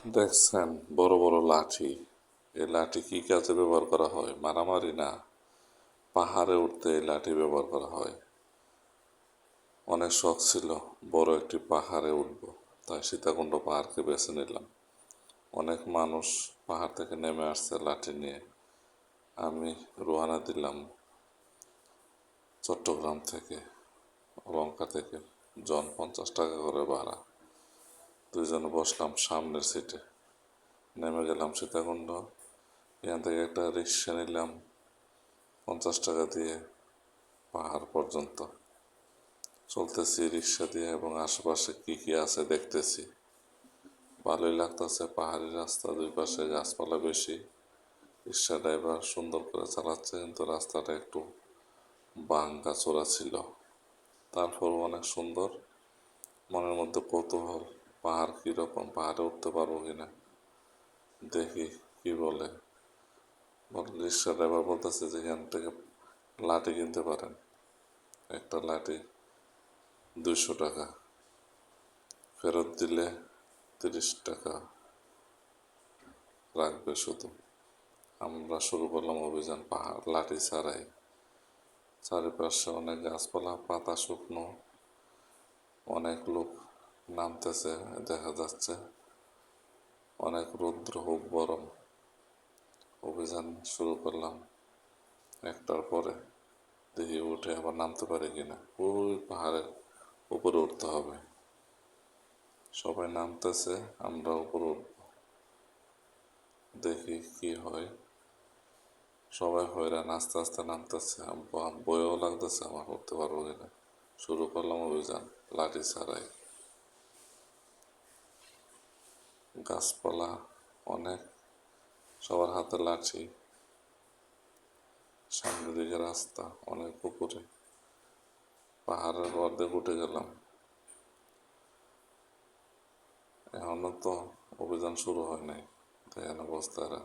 দেখছেন বড় বড় লাঠি। এই লাঠি কি কাজে ব্যবহার করা হয়? মারামারি না, পাহাড়ে উঠতে এই লাঠি ব্যবহার করা হয়। অনেক শখ ছিল বড় একটি পাহাড়ে উঠব, তাই সীতাকুণ্ড পাহাড়কে বেছে নিলাম। অনেক মানুষ পাহাড় থেকে নেমে আসছে লাঠি নিয়ে। আমি রওনা দিলাম চট্টগ্রাম থেকে, অলংকা থেকে। জন 50 টাকা করে ভাড়া। দুইজনে বসলাম সামনের সিটে, নেমে গেলাম সীতাকুণ্ড। এখান থেকে একটা রিক্সা নিলাম 50 টাকা দিয়ে পাহাড় পর্যন্ত। চলতেছি রিক্সা দিয়ে এবং আশেপাশে কি কি আছে দেখতেছি। ভালোই লাগতেছে, পাহাড়ি রাস্তা, দুই পাশে গাছপালা বেশি। রিক্সা ড্রাইভার সুন্দর করে চালাচ্ছে, কিন্তু রাস্তাটা একটু ভাঙা চোরা ছিল। তারপরও অনেক সুন্দর। মনের মধ্যে কৌতূহল, পাহাড় কীরকম, পাহাড়ে উঠতে পারবো কিনা, দেখি কি বলে। রিক্সা ড্রাইভার বলতেছে যে এখান থেকে লাঠি কিনতে পারেন, একটা লাঠি 200 টাকা, ফেরত দিলে 30 টাকা রাখবে শুধু। আমরা শুরু করলাম অভিযান পাহাড় লাঠি ছাড়াই। চারিপাশে অনেক গাছপালা, পাতা শুকনো, অনেক লোক নামতেছে দেখা যাচ্ছে। অনেক রৌদ্র, খুব গরম। অভিযান শুরু করলাম। একটার পরে দেখি উঠে আবার নামতে পারি কিনা। ওই পাহাড়ের উপরে উঠতে হবে। সবাই নামতেছে, আমরা উপরে উঠব, দেখি কি হয়। সবাই হয়রান, আস্তে আস্তে নামতেছে। ভয়ও লাগতেছে আমার, উঠতে পারবো কিনা। শুরু করলাম অভিযান লাঠি ছাড়াই। গাছপালা অনেক, সবার হাতে লাঠি। সামনের দিকে রাস্তা অনেক উপরে, পাহাড়ের অর্ধেক উঠে গেলাম। এখনো তো অভিযান শুরু হয় নাই। দেখেন অবস্থারা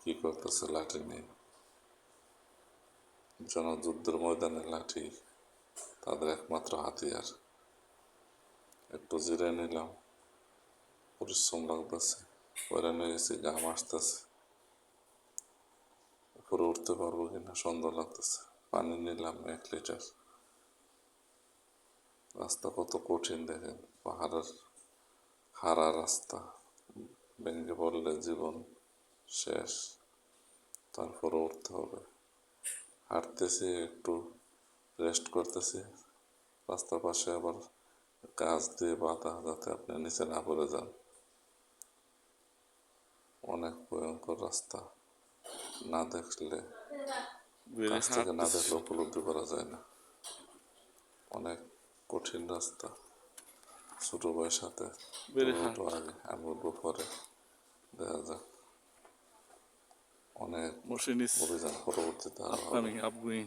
কি করতেছে লাঠি নিয়ে। জনযুদ্ধের ময়দানে লাঠি তাদের একমাত্র হাতিয়ার। একটু জিরে নিলাম, পরিশ্রম লাগতেছে, হয়রান হয়ে গেছি, ঘাম আসতেছে। উপরে উঠতে পারবো কিনা সন্দেহ লাগতেছে। পানি নিলাম 1 লিটার। রাস্তা কত কঠিন দেখেন, পাহাড়ের খাড়া রাস্তা, ভেঙে পড়লে জীবন শেষ। তারপরে উঠতে হবে। হাঁটতেছি, একটু রেস্ট করতেছি। রাস্তার পাশে আবার গাছ দিয়ে বাঁধা, যাতে আপনি নিচে না পড়ে যান। অনেক ভয়ঙ্কর রাস্তা, না দেখলে, কাছ থেকে না দেখলে উপলব্ধি করা যায় না। অনেক কঠিন রাস্তা। ছোট ভাইয়ের সাথে, তুমি উঠো আগে, আমি উঠবো পরে, দেখা যাক। অনেক অভিযান পরবর্তীতে আরো হবে।